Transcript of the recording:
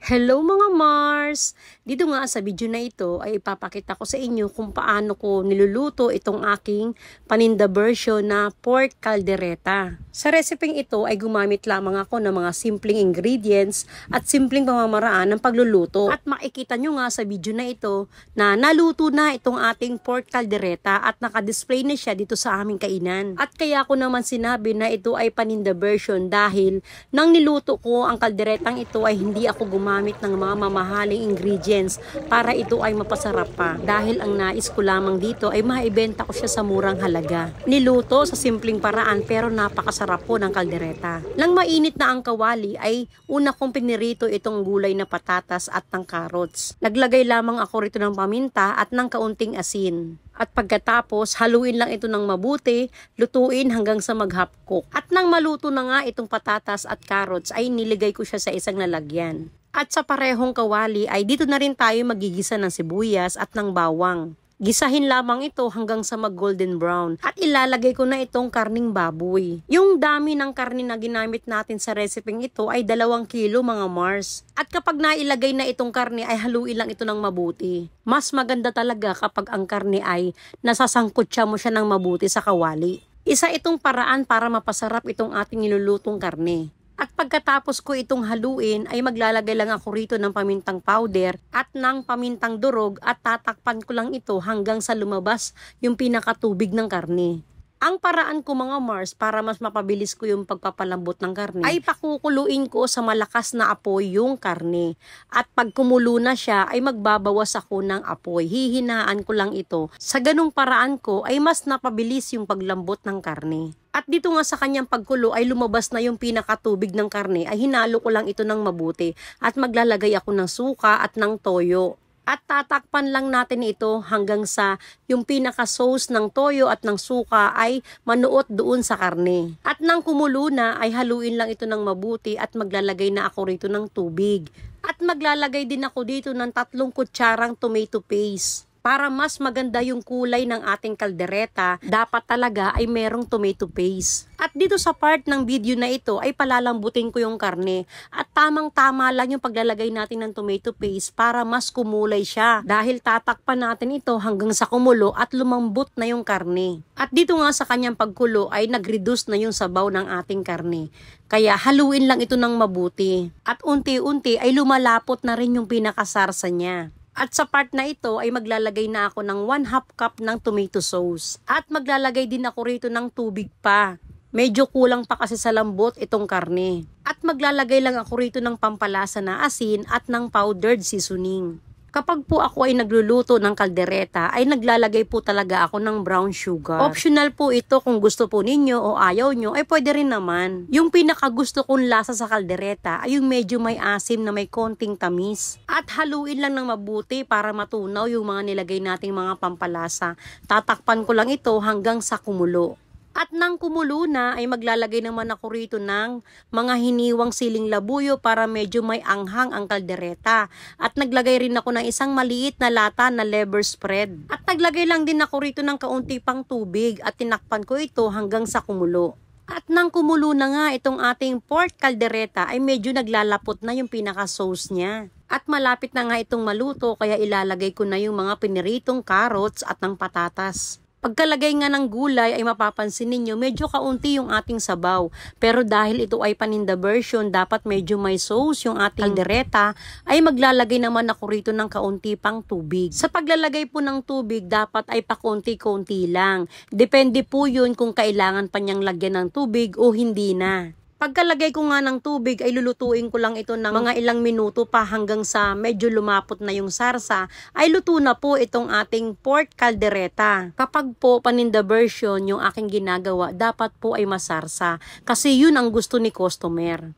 Hello mga Mars! Dito nga sa video na ito ay ipapakita ko sa inyo kung paano ko niluluto itong aking paninda version na pork caldereta. Sa reseping ito ay gumamit lamang ako ng mga simpleng ingredients at simpleng pamamaraan ng pagluluto. At makikita nyo nga sa video na ito na naluto na itong ating pork caldereta at nakadisplay na siya dito sa aming kainan. At kaya ko naman sinabi na ito ay paninda version dahil nang niluto ko ang kalderetang ito ay hindi ako gumamit ng mga mamahaling ingredients para ito ay mapasarap pa. Dahil ang nais ko lamang dito ay maibenta ko siya sa murang halaga. Niluto sa simpleng paraan pero napakasarap po ng kaldereta. Nang mainit na ang kawali ay una kong pinirito itong gulay na patatas at ng carrots. Naglagay lamang ako rito ng paminta at ng kaunting asin. At pagkatapos, haluin lang ito ng mabuti, lutuin hanggang sa mag-half cook. At nang maluto na nga itong patatas at carrots ay niligay ko siya sa isang lalagyan. At sa parehong kawali ay dito na rin tayo magigisa ng sibuyas at ng bawang. Gisahin lamang ito hanggang sa mag-golden brown. At ilalagay ko na itong karning baboy. Yung dami ng karne na ginamit natin sa reseping ito ay 2 kilo mga Mars. At kapag nailagay na itong karne ay haluin lang ito ng mabuti. Mas maganda talaga kapag ang karne ay nasasangkutsa mo siya ng mabuti sa kawali. Isa itong paraan para mapasarap itong ating nilulutong karne. At pagkatapos ko itong haluin ay maglalagay lang ako rito ng pamintang powder at ng pamintang durog at tatakpan ko lang ito hanggang sa lumabas yung pinakatubig ng karne. Ang paraan ko mga Mars para mas mapabilis ko yung pagpapalambot ng karne ay pakukuluin ko sa malakas na apoy yung karne. At pag kumulo na siya ay magbabawas ako ng apoy. Hihinaan ko lang ito. Sa ganung paraan ko ay mas napabilis yung paglambot ng karne. At dito nga sa kanyang pagkulo ay lumabas na yung pinakatubig ng karne ay hinalo ko lang ito ng mabuti at maglalagay ako ng suka at ng toyo. At tatakpan lang natin ito hanggang sa yung pinaka-sauce ng toyo at ng suka ay manuot doon sa karne. At nang kumulo na ay haluin lang ito ng mabuti at maglalagay na ako rito ng tubig. At maglalagay din ako dito ng 3 kutsarang tomato paste. Para mas maganda yung kulay ng ating kaldereta, dapat talaga ay merong tomato paste. At dito sa part ng video na ito ay palalambutin ko yung karne. At tamang-tama lang yung paglalagay natin ng tomato paste para mas kumulay siya. Dahil tatakpan natin ito hanggang sa kumulo at lumambot na yung karne. At dito nga sa kanyang pagkulo ay nag-reduce na yung sabaw ng ating karne. Kaya haluin lang ito ng mabuti. At unti-unti ay lumalapot na rin yung pinakasarsa niya. At sa part na ito ay maglalagay na ako ng 1/2 cup ng tomato sauce. At maglalagay din ako rito ng tubig pa. Medyo kulang pa kasi sa lambot itong karne. At maglalagay lang ako rito ng pampalasa na asin at ng powdered seasoning. Kapag po ako ay nagluluto ng kaldereta, ay naglalagay po talaga ako ng brown sugar. Optional po ito kung gusto po ninyo o ayaw nyo, ay pwede rin naman. Yung pinakagusto kong lasa sa kaldereta ay yung medyo may asim na may konting tamis. At haluin lang ng mabuti para matunaw yung mga nilagay nating mga pampalasa. Tatakpan ko lang ito hanggang sa kumulo. At nang kumulo na ay maglalagay naman ako rito ng mga hiniwang siling labuyo para medyo may anghang ang kaldereta. At naglagay rin ako ng isang maliit na lata na liver spread. At naglagay lang din ako rito ng kaunti pang tubig at tinakpan ko ito hanggang sa kumulo. At nang kumulo na nga itong ating pork caldereta ay medyo naglalapot na yung pinaka-sauce niya. At malapit na nga itong maluto kaya ilalagay ko na yung mga piniritong carrots at ng patatas. Pagkalagay nga ng gulay ay mapapansin ninyo medyo kaunti yung ating sabaw. Pero dahil ito ay paninda version, dapat medyo may sauce yung ating kaldereta, ay maglalagay naman ako rito ng kaunti pang tubig. Sa paglalagay po ng tubig, dapat ay pakunti-kunti lang. Depende po yun kung kailangan pa niyang lagyan ng tubig o hindi na. Pagkalagay ko nga ng tubig ay lulutuin ko lang ito ng mga ilang minuto pa hanggang sa medyo lumapot na yung sarsa ay luto na po itong ating pork caldereta. Kapag po paninda version yung aking ginagawa, dapat po ay masarsa kasi yun ang gusto ni customer.